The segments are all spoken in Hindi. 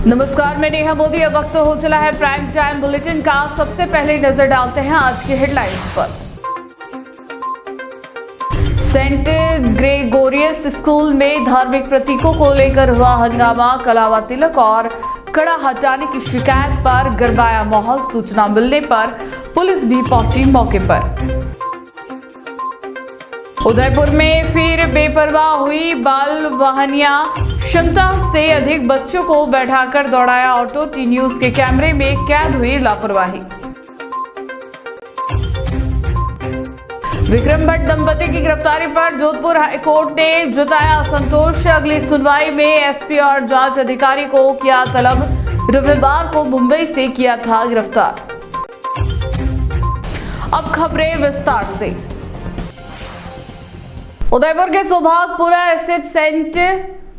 नमस्कार, मैं नेहा मोदी। अब वक्त हो चला है प्राइम टाइम बुलेटिन का। सबसे पहले नजर डालते हैं आज की हेडलाइंस पर। सेंट ग्रेगोरियस स्कूल में धार्मिक प्रतीकों को लेकर हुआ हंगामा। कलावा तिलक और कड़ा हटाने की शिकायत पर गरमाया माहौल। सूचना मिलने पर पुलिस भी पहुंची मौके पर। उदयपुर में फिर बेपरवाह हुई बाल वाहनियां। क्षमता से अधिक बच्चों को बैठाकर दौड़ाया ऑटो। टी न्यूज के कैमरे में कैद हुई लापरवाही। विक्रम भट्ट दंपति की गिरफ्तारी पर जोधपुर हाईकोर्ट ने जताया असंतोष। अगली सुनवाई में एसपी और जांच अधिकारी को किया तलब। रविवार को मुंबई से किया था गिरफ्तार। अब खबरें विस्तार से। उदयपुर के सौभागपुरा स्थित सेंट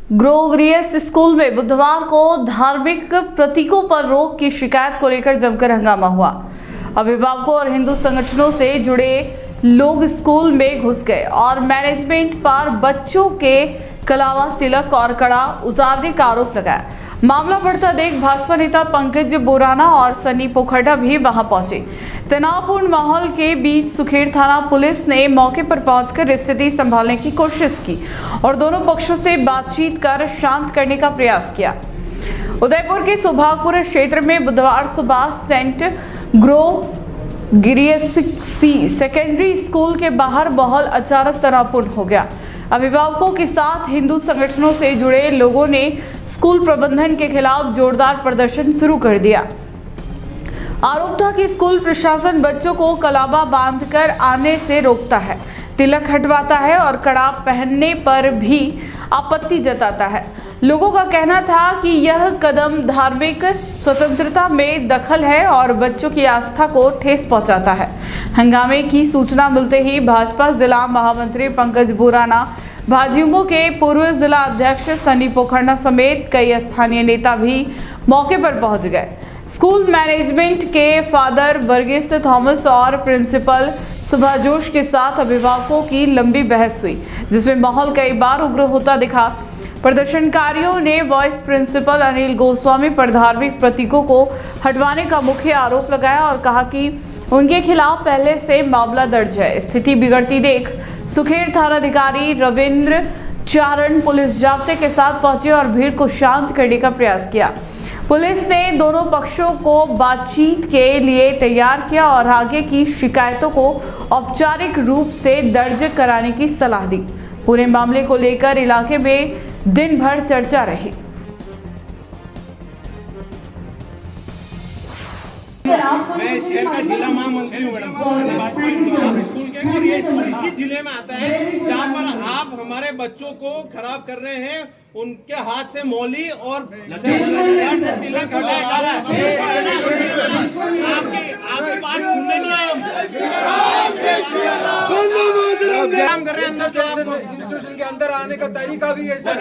ग्रेगोरियस स्कूल में बुधवार को धार्मिक प्रतीकों पर रोक की शिकायत को लेकर जमकर हंगामा हुआ। अभिभावकों और हिंदू संगठनों से जुड़े लोग स्कूल में घुस गए और मैनेजमेंट पर बच्चों के कलावा तिलक और कड़ा उतारने का आरोप लगाया। मामला बढ़ता देख भाजपा नेता पंकज बोराना और सनी पोखरटा भी वहां पहुंचे। तनावपूर्ण माहौल के बीच सुखेड़ थाना पुलिस ने मौके पर पहुंचकर स्थिति संभालने की कोशिश की और दोनों पक्षों से बातचीत कर शांत करने का प्रयास किया। उदयपुर के सौभागपुर क्षेत्र में बुधवार सुबह सेंट ग्रेगोरियस सेकेंडरी स्कूल के बाहर माहौल अचानक तनावपूर्ण हो गया। अभिभावकों के साथ हिंदू संगठनों से जुड़े लोगों ने स्कूल प्रबंधन के खिलाफ जोरदार प्रदर्शन शुरू कर दिया। आरोप था कि स्कूल प्रशासन बच्चों को कलावा बांधकर आने से रोकता है, तिलक हटवाता है और कड़ा पहनने पर भी आपत्ति जताता है। लोगों का कहना था कि यह कदम धार्मिक स्वतंत्रता में दखल है और बच्चों की आस्था को ठेस पहुंचाता है। हंगामे की सूचना मिलते ही भाजपा जिला महामंत्री पंकज बोराना, भाजयुमो के पूर्व जिला अध्यक्ष सनी पोखरना समेत कई स्थानीय नेता भी मौके पर पहुंच गए। स्कूल मैनेजमेंट के फादर वर्गीस थॉमस और प्रिंसिपल सुभा जोश के साथ अभिभावकों की लंबी बहस हुई, जिसमें माहौल कई बार उग्र होता दिखा। प्रदर्शनकारियों ने वाइस प्रिंसिपल अनिल गोस्वामी पर धार्मिक प्रतीकों को हटवाने का मुख्य आरोप लगाया और कहा कि उनके खिलाफ पहले से मामला दर्ज है। स्थिति बिगड़ती देख सुखेड़ थानाधिकारी रविंद्र चारण पुलिस जाब्ते के साथ पहुंचे और भीड़ को शांत करने का प्रयास किया। पुलिस ने दोनों पक्षों को बातचीत के लिए तैयार किया और आगे की शिकायतों को औपचारिक रूप से दर्ज कराने की सलाह दी। पूरे मामले को लेकर इलाके में दिन भर चर्चा रही। मैं शहर का जिला महामंत्री हूँ मैडम। आप स्कूल के और ये स्कूल इसी जिले में आता है जहाँ पर आप हमारे बच्चों को खराब कर रहे हैं। उनके हाथ से मौली और तिलक हटाया जा रहा है। आपकी बात सुनने नहीं आए हम कर रहे हैं। अंदर इंस्टीट्यूशन के अंदर आने का तरीका भी ऐसा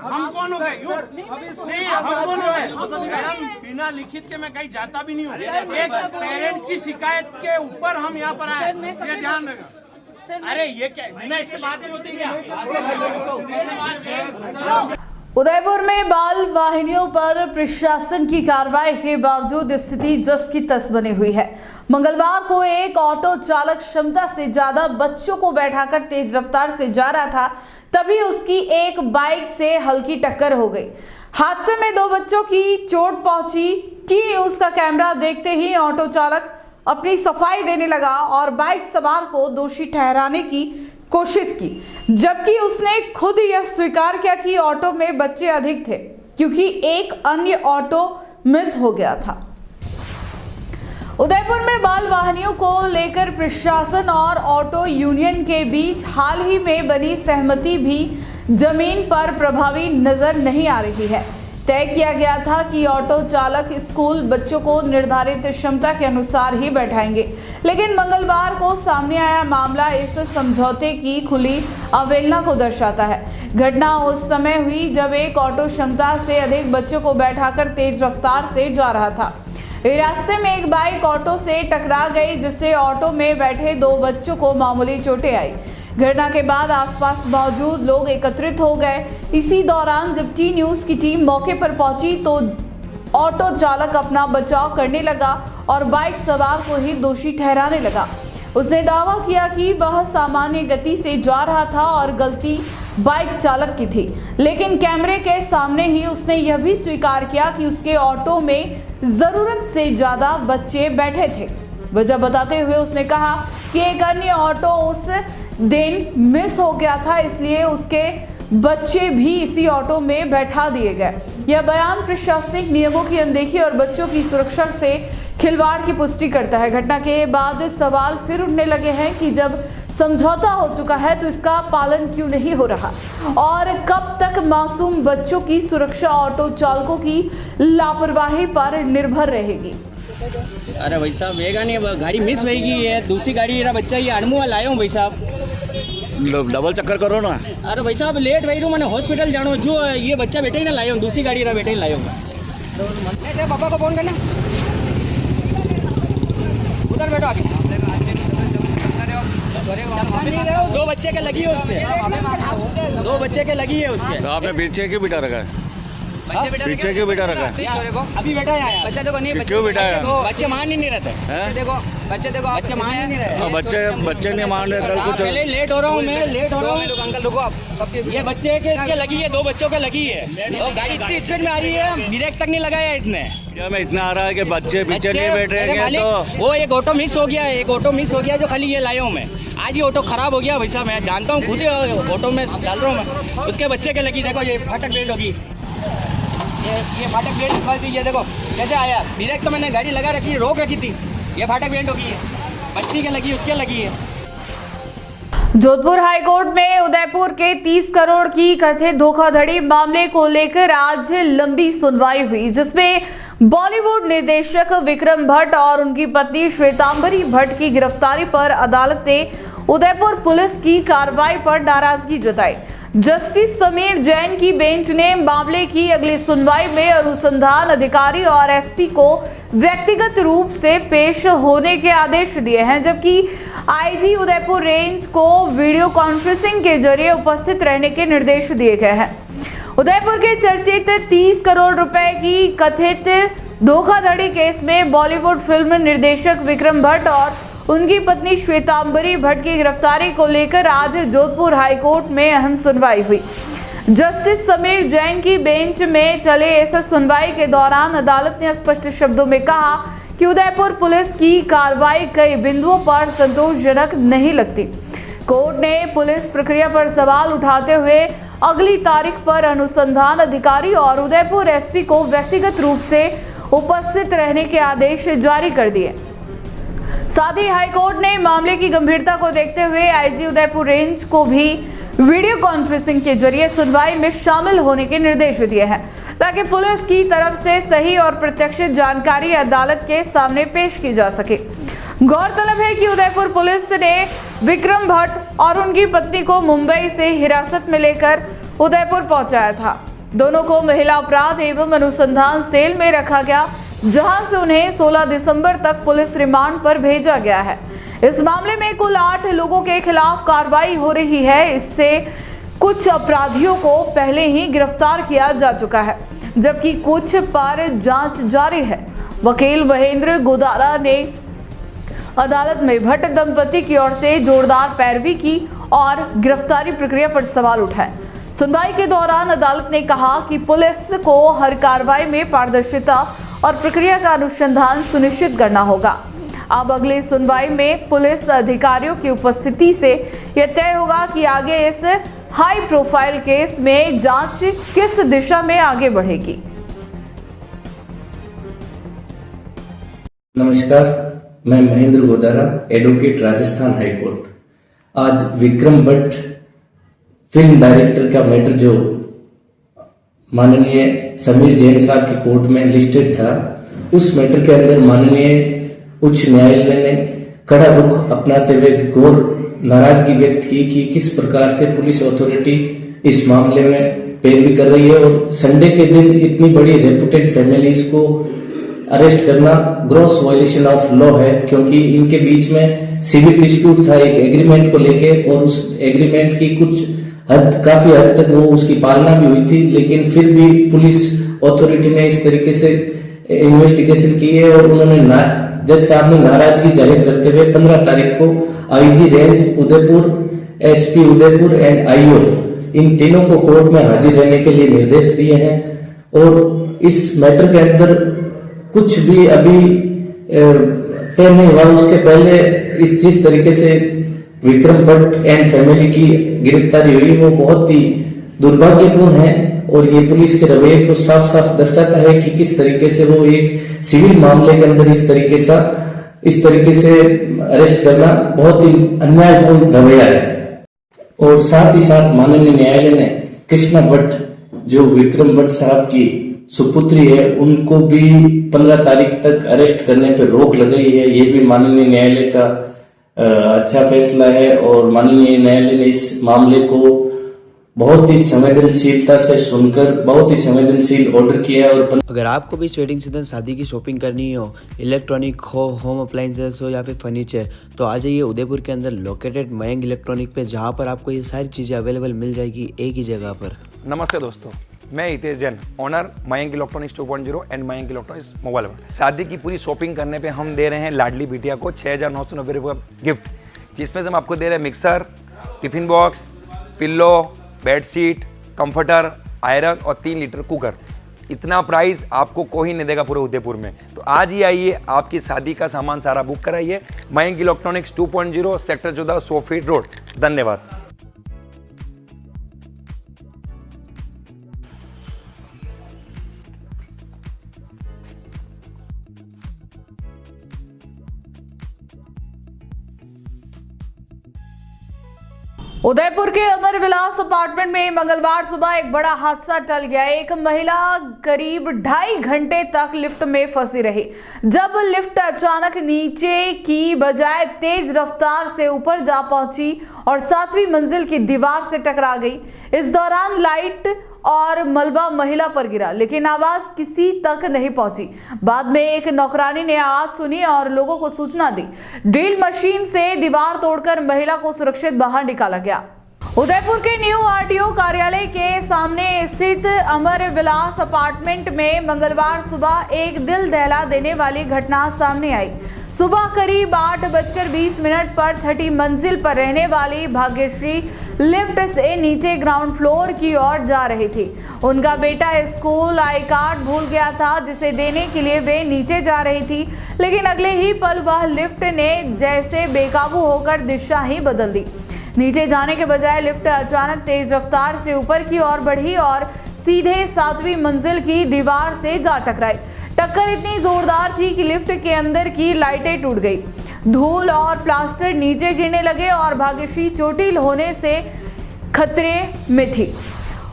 हम कौन हो गए? हम कौन हो गए? बिना लिखित के मैं कहीं जाता भी नहीं हूँ। एक पेरेंट्स की शिकायत के ऊपर हम यहाँ पर आए, ये ध्यान रखना। अरे ये क्या बिना इससे बात नहीं होती क्या? उदयपुर में बाल वाहिनियों पर प्रशासन की कार्रवाई के बावजूद स्थिति जस की तस बनी हुई है। मंगलवार को एक ऑटो चालक क्षमता से ज्यादा बच्चों को बैठाकर तेज रफ्तार से जा रहा था, तभी उसकी एक बाइक से हल्की टक्कर हो गई। हादसे में 2 बच्चों की चोट पहुंची। टी न्यूज का कैमरा देखते ही ऑटो चालक अपनी सफाई देने लगा और बाइक सवार को दोषी ठहराने की कोशिश की, जबकि उसने खुद यह स्वीकार किया कि ऑटो में बच्चे अधिक थे क्योंकि एक अन्य ऑटो मिस हो गया था। उदयपुर में बाल वाहनियों को लेकर प्रशासन और ऑटो यूनियन के बीच हाल ही में बनी सहमति भी जमीन पर प्रभावी नजर नहीं आ रही है। तय किया गया था कि ऑटो चालक स्कूल बच्चों को निर्धारित क्षमता के अनुसार ही बैठाएंगे, लेकिन मंगलवार को सामने आया मामला इस समझौते की खुली अवहेलना को दर्शाता है। घटना उस समय हुई जब एक ऑटो क्षमता से अधिक बच्चों को बैठाकर तेज रफ्तार से जा रहा था। रास्ते में एक बाइक ऑटो से टकरा गई, जिससे ऑटो में बैठे 2 बच्चों को मामूली चोटें आई। घटना के बाद आसपास मौजूद लोग एकत्रित हो गए। इसी दौरान जब टी न्यूज़ की टीम मौके पर पहुंची तो ऑटो चालक अपना बचाव करने लगा और बाइक सवार को ही दोषी ठहराने लगा। उसने दावा किया कि वह सामान्य गति से जा रहा था और गलती बाइक चालक की थी, लेकिन कैमरे के सामने ही उसने यह भी स्वीकार किया कि उसके ऑटो में ज़रूरत से ज़्यादा बच्चे बैठे थे। वजह बताते हुए उसने कहा कि एक अन्य ऑटो उस दिन मिस हो गया था, इसलिए उसके बच्चे भी इसी ऑटो में बैठा दिए गए। यह बयान प्रशासनिक नियमों की अनदेखी और बच्चों की सुरक्षा से खिलवाड़ की पुष्टि करता है। घटना के बाद सवाल फिर उठने लगे हैं कि जब समझौता हो चुका है तो इसका पालन क्यों नहीं हो रहा और कब तक मासूम बच्चों की सुरक्षा ऑटो चालकों की लापरवाही पर निर्भर रहेगी। अरे भाई साहब वेगा नहीं, गाड़ी मिस होगी है, दूसरी गाड़ी मेरा बच्चा ये अनमुआ लाया हूँ भाई साहब। डबल चक्कर करो ना। अरे भाई साहब लेट वही मैंने हॉस्पिटल जानो, जो ये बच्चा बैठे ही ना लाया हूँ, दूसरी गाड़ी रहा बैठे ही लाया हूँ। पापा को फोन करना, उधर बैठो आगे। 2 बच्चे के लगी है उसके, 2 बच्चे के लगी है उसके। तो आपने पीछे क्यों बिठा रखा है? पीछे क्यों बिठा रखा है? अभी बैठा है बच्चे देखो नहीं, क्यों बिठाया? बच्चे मान ही नहीं रहते, देखो बच्चे देखो, बच्चे मान ही नहीं रहे। बच्चे नहीं मान रहे। कल कुछ पहले लेट हो रहा हूँ मैं, लेट हो रहा हूँ। अंकल रुको आप सबके। ये बच्चे के इसके लगी है, 2 बच्चों के लगी है। गाड़ी इतनी स्पीड में आ रही है, ब्रेक तक नहीं लगाया है इसने। मीडिया में इतना आ रहा है कि बच्चे पीछे नहीं बैठ रहे हैं। तो वो एक ऑटो मिस हो गया है, एक ऑटो मिस हो गया जो खाली ये लाया हूँ मैं। आज ये ऑटो खराब हो गया भाई साहब, मैं जानता हूँ, खुद ही ऑटो में डाल रहा हूँ मैं। उसके बच्चे के लगी, देखो ये फाटक बेल्ट होगी, ये फाटक बेल्ट निकाल दीजिए। देखो कैसे आया, ब्रेक तो मैंने गाड़ी लगा रखी, रोक रखी थी, ये फाटक बेल्ट होगी है, बच्ची के लगी, उसके लगी है। जोधपुर हाईकोर्ट में उदयपुर के 30 करोड़ की कथित धोखाधड़ी मामले को लेकर आज लंबी सुनवाई हुई, जिसमें बॉलीवुड निर्देशक विक्रम भट्ट और उनकी पत्नी श्वेतांबरी भट्ट की गिरफ्तारी पर अदालत ने उदयपुर पुलिस की कार्रवाई पर नाराजगी जताई। जस्टिस समीर जैन की बेंच ने मामले की अगली सुनवाई में अनुसंधान अधिकारी और एसपी को व्यक्तिगत रूप से पेश होने के आदेश दिए हैं, जबकि आईजी उदयपुर रेंज को वीडियो कॉन्फ्रेंसिंग के जरिए उपस्थित रहने के निर्देश दिए गए हैं। उदयपुर के चर्चित 30 करोड़ रुपए की कथित धोखाधड़ी केस में बॉलीवुड फिल्म निर्देशक विक्रम भट्ट और उनकी पत्नी श्वेतांबरी भट्ट की गिरफ्तारी को लेकर आज जोधपुर हाईकोर्ट में अहम सुनवाई हुई। जस्टिस समीर जैन की बेंच में चले इस सुनवाई के दौरान अदालत ने स्पष्ट शब्दों में कहा कि उदयपुर पुलिस की कार्रवाई कई बिंदुओं पर संतोषजनक नहीं लगती। कोर्ट ने पुलिस प्रक्रिया पर सवाल उठाते हुए अगली तारीख पर अनुसंधान अधिकारी और उदयपुर एसपी को व्यक्तिगत रूप से उपस्थित रहने के आदेश जारी कर दिए। साथ ही हाईकोर्ट ने मामले की गंभीरता को देखते हुए आईजी उदयपुर रेंज को भी वीडियो कॉन्फ्रेंसिंग के जरिए सुनवाई में शामिल होने के निर्देश दिए हैं, ताकि पुलिस की तरफ से सही और प्रत्यक्ष जानकारी अदालत के सामने पेश की जा सके। गौरतलब है कि उदयपुर पुलिस ने विक्रम भट्ट और उनकी पत्नी को मुंबई से हिरासत में लेकर उदयपुर पहुंचाया था। दोनों को महिला अपराध एवं अनुसंधान सेल में रखा गया, जहां से उन्हें 16 दिसंबर तक पुलिस रिमांड पर भेजा गया है। इस मामले में कुल 8 लोगों के खिलाफ कार्रवाई हो रही है। इससे कुछ अपराधियों को पहले ही गिरफ्तार किया जा चुका है, जबकि कुछ पर जांच जारी है। वकील महेंद्र गोदारा ने अदालत में भट्ट दंपति की ओर से जोरदार पैरवी की और गिरफ्तारी प्रक्रिया पर सवाल उठाए। सुनवाई के दौरान अदालत ने कहा कि पुलिस को हर कार्रवाई में पारदर्शिता और प्रक्रिया का अनुसंधान सुनिश्चित करना होगा। अब अगली सुनवाई में पुलिस अधिकारियों की उपस्थिति से यह तय होगा कि आगे इस हाई प्रोफाइल केस में जांच किस दिशा में आगे बढ़ेगी। नमस्कार, मैं Mahendra Godara, advocate, Rajasthan high court. आज विक्रम भट्ट फिल्म डायरेक्टर का मैटर जो माननीय समीर जैन साहब की कोर्ट में लिस्टेड था। उस मैटर के अंदर माननीय उच्च न्यायालय ने कड़ा रुख अपनाते हुए घोर नाराजगी व्यक्त की कि किस प्रकार से पुलिस अथॉरिटी इस मामले में पैरवी कर रही है और संडे के दिन इतनी बड़ी रेपुटेड फैमिलीज को अरेस्ट करना ग्रॉस वायलेशन ऑफ लॉ है, क्योंकि इनके बीच में सिविल डिस्प्यूट था एक एग्रीमेंट को लेके और उस एग्रीमेंट की काफी हद तक वो उसकी पालना भी हुई थी, लेकिन फिर भी पुलिस अथॉरिटी ने इस तरीके से इन्वेस्टिगेशन की है और उन्होंने जज साहब ने नाराजगी जाहिर करते हुए 15 तारीख को IG range Udaipur, SP Udaipur and IO इन तीनों को कोर्ट में हाजिर रहने के लिए निर्देश दिए हैं। और इस मैटर के अंदर कुछ भी अभी तय नहीं हुआ। उसके पहले जिस तरीके से विक्रम भट्ट एंड फैमिली की गिरफ्तारी हुई वो बहुत ही दुर्भाग्यपूर्ण है और ये पुलिस के रवैये को साफ साफ दर्शाता है कि किस तरीके से वो एक सिविल मामले के अंदर इस तरीके से अरेस्ट करना बहुत ही अन्यायपूर्ण रवैया है। और साथ ही साथ माननीय न्यायालय ने कृष्णा भट्ट जो विक्रम भट्ट साहब की सुपुत्री है उनको भी 15 तारीख तक अरेस्ट करने पर रोक लगाई है। ये भी माननीय न्यायालय का अच्छा फैसला है और माननीय न्यायालय ने इस मामले को बहुत ही संवेदनशीलता से सुनकर बहुत ही संवेदनशील ऑर्डर किया है। और अगर आपको भी इस वेडिंग सीजन शादी की शॉपिंग करनी हो, इलेक्ट्रॉनिक हो, होम अप्लाइंसेस हो या फिर फर्नीचर, तो आ जाइए उदयपुर के अंदर लोकेटेड मयंक इलेक्ट्रॉनिक पे, जहां पर आपको ये सारी चीज़ें अवेलेबल मिल जाएगी एक ही जगह पर। नमस्ते दोस्तों, मैं Hitesh Jain, owner Mayank electronics 2.0 and Mayank electronics mobile world. शादी की पूरी शॉपिंग करने पे हम दे रहे हैं लाडली बिटिया को 6,990 रुपये का गिफ्ट, जिसमें से हम आपको दे रहे हैं mixer, tiffin box, pillow, bedsheet, comforter, iron और 3 लीटर कुकर। इतना प्राइस आपको कोई नहीं देगा पूरे उदयपुर में। तो आज ही आइए, आपकी शादी का सामान सारा बुक कराइए। Mayank electronics 2.0 sector 14 100 feet road. धन्यवाद। उदयपुर के अमर विलास अपार्टमेंट में मंगलवार सुबह एक बड़ा हादसा टल गया। एक महिला करीब 2.5 घंटे तक लिफ्ट में फंसी रही, जब लिफ्ट अचानक नीचे की बजाय तेज रफ्तार से ऊपर जा पहुंची और 7वीं मंजिल की दीवार से टकरा गई। इस दौरान लाइट और मलबा महिला पर गिरा, लेकिन आवाज किसी तक नहीं पहुंची। बाद में एक नौकरानी ने आवाज सुनी और लोगों को सूचना दी। ड्रिल मशीन से दीवार तोड़कर महिला को सुरक्षित बाहर निकाला गया। उदयपुर के न्यू आरटीओ कार्यालय के सामने स्थित अमर विलास अपार्टमेंट में मंगलवार सुबह एक दिल दहला देने वाली घटना सामने आई। सुबह करीब 8:20 पर 6ठी मंजिल पर रहने वाली भाग्यश्री लिफ्ट से नीचे ग्राउंड फ्लोर की ओर जा रही थी। उनका बेटा स्कूल आई कार्ड भूल गया था, जिसे देने के लिए वे नीचे जा रही थी, लेकिन अगले ही पल वह लिफ्ट ने जैसे बेकाबू होकर दिशा ही बदल दी। नीचे जाने के बजाय लिफ्ट अचानक तेज रफ्तार से ऊपर की ओर बढ़ी और सीधे 7वीं मंजिल की दीवार से जा टकराई। टक्कर इतनी जोरदार थी कि लिफ्ट के अंदर की लाइटें टूट गई, धूल और प्लास्टर नीचे गिरने लगे और भाग्यश्री चोटिल होने से खतरे में थी।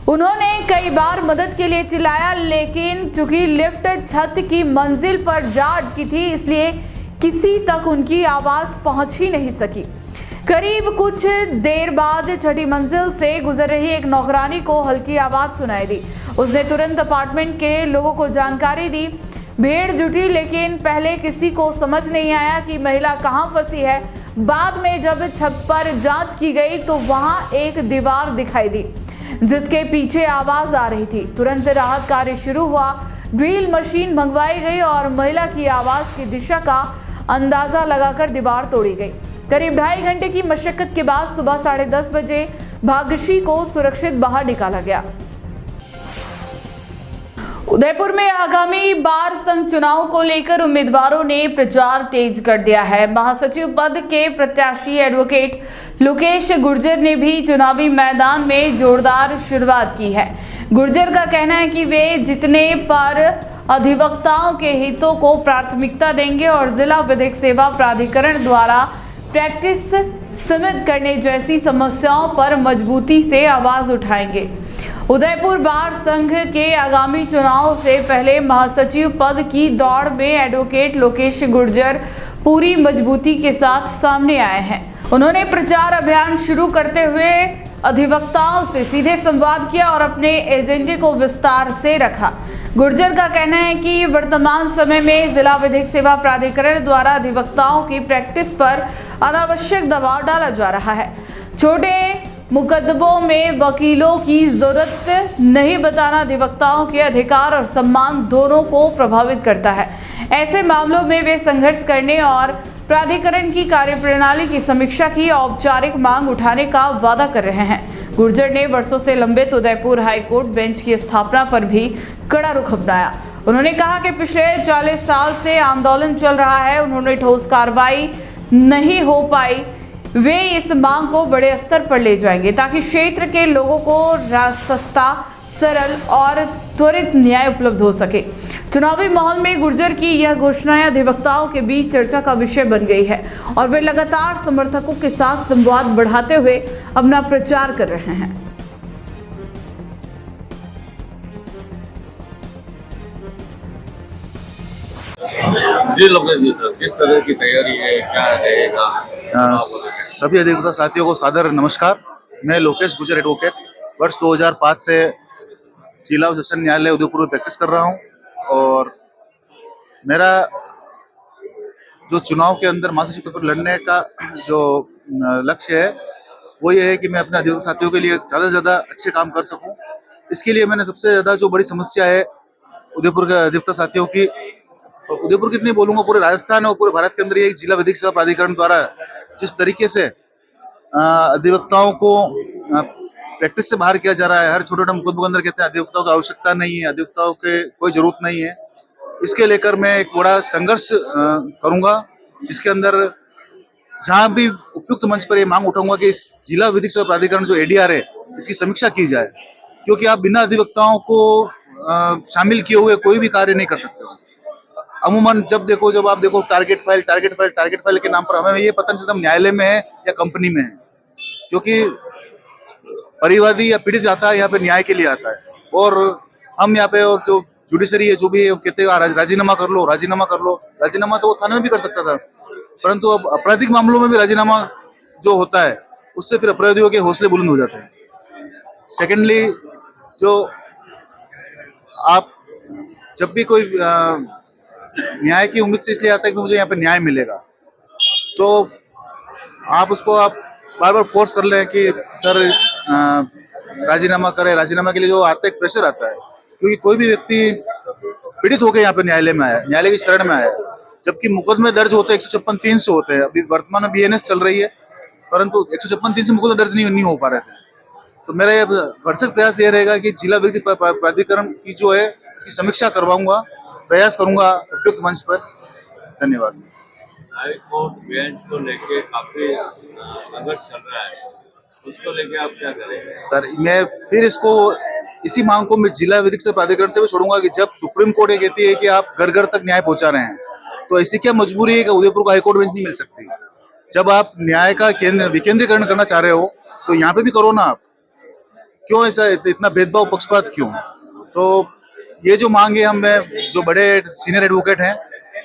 उन्होंने कई बार मदद के लिए चिल्लाया, लेकिन चूंकि लिफ्ट छत की मंजिल पर जा अटकी थी, इसलिए किसी तक उनकी आवाज पहुंच ही नहीं सकी। करीब कुछ देर बाद 6ठी मंजिल से गुजर रही एक नौकरानी को हल्की आवाज सुनाई दी। उसने तुरंत अपार्टमेंट के लोगों को जानकारी दी। भीड़ जुटी, लेकिन पहले किसी को समझ नहीं आया कि महिला कहां फंसी है। बाद में जब छत पर जांच की गई तो वहां एक दीवार दिखाई दी, जिसके पीछे आवाज आ रही थी। तुरंत राहत कार्य शुरू हुआ, ड्रिल मशीन मंगवाई गई और महिला की आवाज की दिशा का अंदाजा लगाकर दीवार तोड़ी गई। करीब 2.5 घंटे की मशक्कत के बाद सुबह 10:30 बजे भाग्यश्री को सुरक्षित बाहर निकाला गया। उदयपुर में आगामी बार संघ चुनाव को लेकर उम्मीदवारों ने प्रचार तेज कर दिया है। महासचिव पद के प्रत्याशी एडवोकेट लोकेश गुर्जर ने भी चुनावी मैदान में जोरदार शुरुआत की है। गुर्जर का कहना है कि वे जितने पर अधिवक्ताओं के हितों को प्राथमिकता देंगे और जिला विधिक सेवा प्राधिकरण द्वारा प्रैक्टिस सीमित करने जैसी समस्याओं पर मजबूती से आवाज उठाएंगे। उदयपुर बार संघ के आगामी चुनाव से पहले महासचिव पद की दौड़ में एडवोकेट लोकेश गुर्जर पूरी मजबूती के साथ सामने आए हैं। उन्होंने प्रचार अभियान शुरू करते हुए अधिवक्ताओं से सीधे संवाद किया और अपने एजेंडे को विस्तार से रखा। गुर्जर का कहना है कि वर्तमान समय में जिला विधिक सेवा प्राधिकरण द्वारा अधिवक्ताओं की प्रैक्टिस पर अनावश्यक दबाव डाला जा रहा है। छोटे मुकदमों में वकीलों की जरूरत नहीं बताना अधिवक्ताओं के अधिकार और सम्मान दोनों को प्रभावित करता है। ऐसे मामलों में वे संघर्ष करने और प्राधिकरण की कार्यप्रणाली की समीक्षा की औपचारिक मांग उठाने का वादा कर रहे हैं। गुर्जर ने वर्षों से लंबित उदयपुर हाईकोर्ट बेंच की स्थापना पर भी कड़ा रुख अपनाया। उन्होंने कहा कि पिछले 40 साल से आंदोलन चल रहा है, उन्होंने ठोस कार्रवाई नहीं हो पाई। वे इस मांग को बड़े स्तर पर ले जाएंगे ताकि क्षेत्र के लोगों को सस्ता, सरल और त्वरित न्याय उपलब्ध हो सके। चुनावी माहौल में गुर्जर की यह घोषणाएं अधिवक्ताओं के बीच चर्चा का विषय बन गई है और वे लगातार समर्थकों के साथ संवाद बढ़ाते हुए अपना प्रचार कर रहे हैं। जी लोकेश जी सर, किस तरह की तैयारी है, क्या रहेगा? सभी अधिवक्ता साथियों को सादर नमस्कार। मैं लोकेश गुर्जर एडवोकेट वर्ष 2005 से जिला सेशन न्यायालय उदयपुर में प्रैक्टिस कर रहा हूं और मेरा जो चुनाव के अंदर महासचिव पद पर लड़ने का जो लक्ष्य है वो ये है कि मैं अपने अधिवक्ता साथियों के लिए ज़्यादा से ज़्यादा अच्छे काम कर सकूं। इसके लिए मैंने सबसे ज़्यादा जो बड़ी समस्या है उदयपुर के अधिवक्ता साथियों की, और उदयपुर की नहीं बोलूँगा, पूरे राजस्थान और पूरे भारत के अंदर ये जिला विधिक सेवा प्राधिकरण द्वारा जिस तरीके से अधिवक्ताओं को प्रैक्टिस से बाहर किया जा रहा है। हर छोटे छोटे मुकदमों के अंदर कहते हैं अधिवक्ताओं की आवश्यकता नहीं है, अधिवक्ताओं के कोई जरूरत नहीं है। इसके लेकर मैं एक बड़ा संघर्ष करूंगा, जिसके अंदर जहां भी उपयुक्त मंच पर ये मांग उठाऊंगा कि इस जिला विधिक सेवा प्राधिकरण जो ADR है इसकी समीक्षा की जाए, क्योंकि आप बिना अधिवक्ताओं को शामिल किए हुए कोई भी कार्य नहीं कर सकते। अमूमन जब आप देखो टारगेट फाइल के नाम पर हमें ये पता नहीं चलता हम न्यायालय में है या कंपनी में है, क्योंकि परिवादी या पीड़ित आता है यहाँ पे न्याय के लिए आता है और हम यहाँ पे, और जो जुडिशरी है जो भी है, कहते हैं राजीनामा कर लो। राजीनामा तो वो थाने में भी कर सकता था, परंतु अब आपराधिक मामलों में भी राजीनामा जो होता है उससे फिर अपराधियों के हौसले बुलंद हो जाते हैं। सेकेंडली, जो आप जब भी कोई न्याय की उम्मीद से इसलिए आता है कि मुझे यहाँ पे न्याय मिलेगा, तो आप उसको बार बार फोर्स कर लें कि सर राजीनामा करें। राजीनामा के लिए जो आता है एक प्रेशर आता है, क्योंकि कोई भी व्यक्ति पीड़ित होकर यहाँ पे न्यायालय में आया, न्यायालय की शरण में आया, जबकि मुकदमे दर्ज होते हैं 156(3) से होते हैं। अभी वर्तमान में BNS चल रही है, परंतु 156(3) से मुकदमे दर्ज नहीं हो पा रहे थे। तो मेरा ये भरसक प्रयास ये रहेगा कि जिला विधिक प्राधिकरण की जो है इसकी समीक्षा करवाऊंगा, प्रयास करूंगा उपयुक्त मंच पर। धन्यवाद। हाईकोर्ट बेंच को लेके काफी संघर्ष चल रहा है, उसको लेके आप क्या करेंगे? सर, मैं फिर इसी मांग को मैं जिला विधिक सेवा प्राधिकरण से भी छोड़ूंगा कि जब सुप्रीम कोर्ट ये कहती है कि आप घर घर तक न्याय पहुंचा रहे हैं, तो ऐसी क्या मजबूरी है कि उदयपुर को हाईकोर्ट बेंच नहीं मिल सकती? जब आप न्याय का विकेंद्रीकरण करना चाह रहे हो तो यहाँ पे भी करो ना। आप क्यों ऐसा इतना भेदभाव, पक्षपात क्यों? तो ये जो मांग है, हम जो बड़े सीनियर एडवोकेट हैं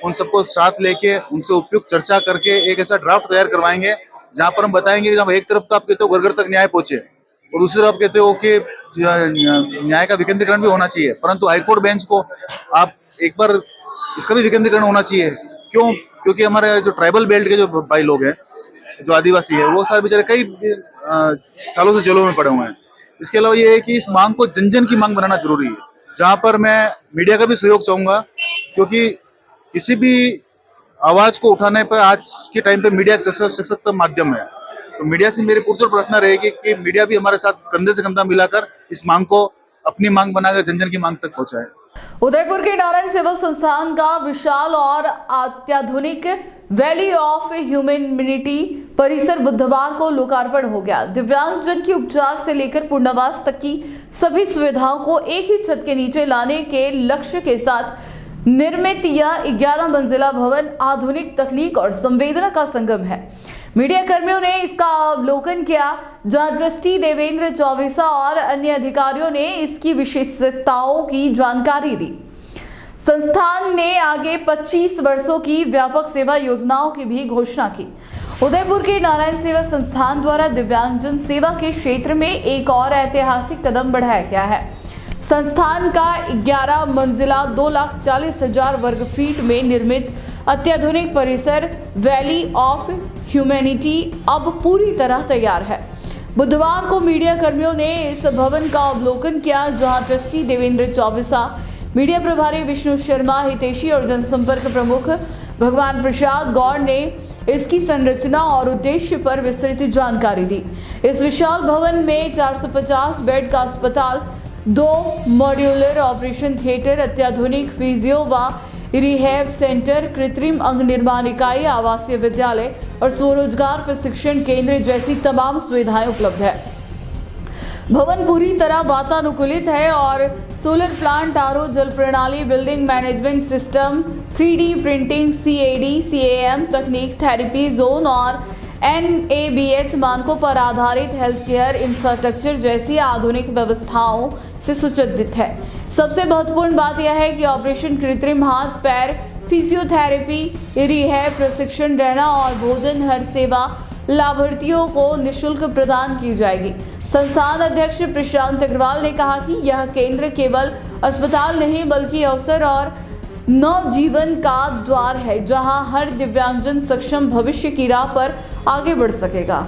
उन सबको साथ लेके उनसे उपयुक्त चर्चा करके एक ऐसा ड्राफ्ट तैयार करवाएंगे जहां पर हम बताएंगे कि जब एक तरफ तो आप कहते हो घर घर तक न्याय पहुंचे और दूसरी तरफ आप कहते हो कि न्याय का विकेंद्रीकरण भी होना चाहिए, परंतु हाईकोर्ट बेंच को आप एक बार इसका भी विकेंद्रीकरण होना चाहिए। क्यों? क्योंकि हमारे जो ट्राइबल बेल्ट के जो भाई लोग हैं, जो आदिवासी है, वो सारे बेचारे कई सालों से जेलों में पड़े हुए हैं। इसके अलावा ये है कि इस मांग को जन जन की मांग बनाना जरूरी है, जहां पर मैं मीडिया का भी सहयोग चाहूंगा, क्योंकि किसी भी आवाज को उठाने पर आज के टाइम पे मीडिया एक सशक्त माध्यम है। तो मीडिया से मेरी पुरजोर प्रार्थना रहेगी कि मीडिया भी हमारे साथ कंधे से कंधा मिलाकर इस मांग को अपनी मांग बनाकर जन जन की मांग तक पहुंचाए। उदयपुर के नारायण सेवा संस्थान का विशाल और अत्याधुनिक वैली ऑफ ह्यूमैनिटी परिसर बुधवार को लोकार्पण हो गया। दिव्यांगजन की उपचार से लेकर पुनर्वास तक की सभी सुविधाओं को एक ही छत के नीचे लाने के लक्ष्य के साथ निर्मित यह 11 मंजिला भवन आधुनिक तकनीक और संवेदना का संगम है। मीडिया कर्मियों ने इसका अवलोकन किया, जहां ट्रस्टी देवेंद्र चौबीसा और अन्य अधिकारियों ने इसकी विशेषताओं की जानकारी दी। संस्थान ने आगे 25 वर्षों की व्यापक सेवा योजनाओं की भी घोषणा की। उदयपुर के नारायण सेवा संस्थान द्वारा दिव्यांगजन सेवा के क्षेत्र में एक और ऐतिहासिक कदम बढ़ाया गया है। संस्थान का 11 मंजिला 2,40,000 वर्ग फीट में निर्मित अत्याधुनिक परिसर वैली ऑफ ह्यूमैनिटी अब पूरी तरह तैयार है। बुधवार को मीडिया कर्मियों ने इस भवन का अवलोकन किया, जहां ट्रस्टी देवेंद्र चौबीसा, मीडिया प्रभारी विष्णु शर्मा, हितैषी और जनसंपर्क प्रमुख भगवान प्रसाद गौड़ ने इसकी संरचना और उद्देश्य पर विस्तृत जानकारी दी। इस विशाल भवन में 450 बेड का अस्पताल, 2 मॉड्यूलर ऑपरेशन थिएटर, अत्याधुनिक फिजियो व रिहैब सेंटर, कृत्रिम अंग निर्माण इकाई, आवासीय विद्यालय और स्वरोजगार प्रशिक्षण केंद्र जैसी तमाम सुविधाएं उपलब्ध है। भवन पूरी तरह वातानुकूलित है और सोलर प्लांट, आरओ, जल प्रणाली, building management system, 3D printing, CAD, CAM तकनीक, थेरेपी जोन और NABH मानकों पर आधारित हेल्थ केयर इंफ्रास्ट्रक्चर जैसी आधुनिक व्यवस्थाओं से सुसज्जित है। सबसे महत्वपूर्ण बात यह है कि ऑपरेशन, कृत्रिम हाथ पैर, फिजियोथेरेपी, रिहैब, प्रशिक्षण, रहना और भोजन हर सेवा लाभार्थियों को निःशुल्क प्रदान की जाएगी। संस्थान अध्यक्ष प्रशांत अग्रवाल ने कहा कि यह केंद्र केवल अस्पताल नहीं बल्कि अवसर और नव जीवन का द्वार है, जहां हर दिव्यांगजन सक्षम भविष्य की राह पर आगे बढ़ सकेगा।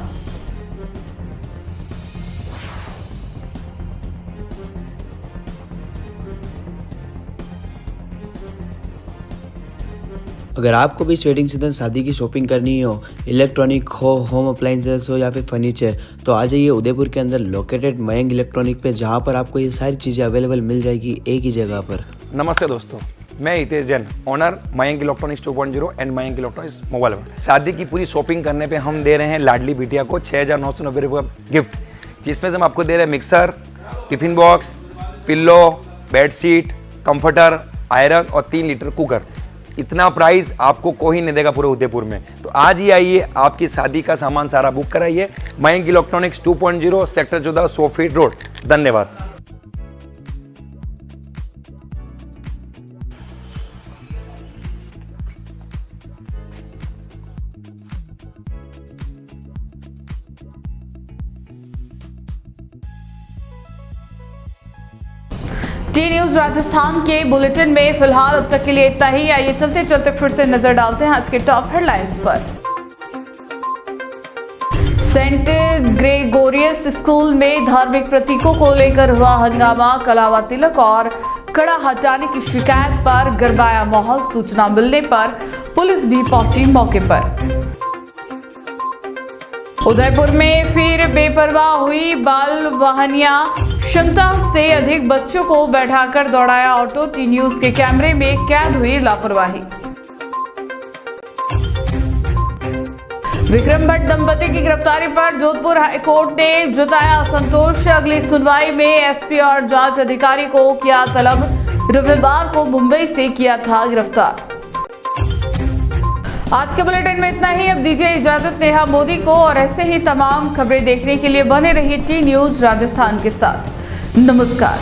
अगर आपको भी इस वेडिंग सीजन शादी की शॉपिंग करनी हो, इलेक्ट्रॉनिक हो, होम अप्लाइंसेस हो या फिर फर्नीचर, तो आ जाइए उदयपुर के अंदर लोकेटेड मयंक इलेक्ट्रॉनिक पे, जहाँ पर आपको ये सारी चीज़ें अवेलेबल मिल जाएगी एक ही जगह पर। नमस्ते दोस्तों, मैं Hitesh Jain, owner Mayank electronics 2.0 and Mayank electronics mobile world. शादी की पूरी शॉपिंग करने पे हम दे रहे हैं लाडली बिटिया को 6,990 रुपये का गिफ्ट, जिसमें से हम आपको दे रहे हैं mixer, tiffin box, pillow, bedsheet, comforter, iron और 3 लीटर कुकर। इतना प्राइस आपको कोई नहीं देगा पूरे उदयपुर में। तो आज ही आइए, आपकी शादी का सामान सारा बुक कराइए। Mayank electronics 2.0 sector 14 100 feet road. धन्यवाद। टी न्यूज राजस्थान के बुलेटिन में फिलहाल अब तक के लिए इतना ही। आइए चलते चलते फिर से नजर डालते हैं आज के टॉप हेडलाइंस पर। सेंट ग्रेगोरियस स्कूल में धार्मिक प्रतीकों को लेकर हुआ हंगामा, कलावा तिलक और कड़ा हटाने की शिकायत पर गरमाया माहौल। सूचना मिलने पर पुलिस भी पहुंची मौके पर। उदयपुर में फिर बेपरवाह हुई बाल वाहनिया, क्षमता से अधिक बच्चों को बैठाकर दौड़ाया ऑटो। टी न्यूज के कैमरे में कैद हुई लापरवाही। विक्रम भट्ट दंपति की गिरफ्तारी पर जोधपुर हाईकोर्ट ने जताया असंतोष। अगली सुनवाई में एसपी और जांच अधिकारी को किया तलब। रविवार को मुंबई से किया था गिरफ्तार। आज के बुलेटिन में इतना ही। अब दीजिए इजाजत नेहा मोदी को, और ऐसे ही तमाम खबरें देखने के लिए बने रहिए टी न्यूज राजस्थान के साथ। नमस्कार।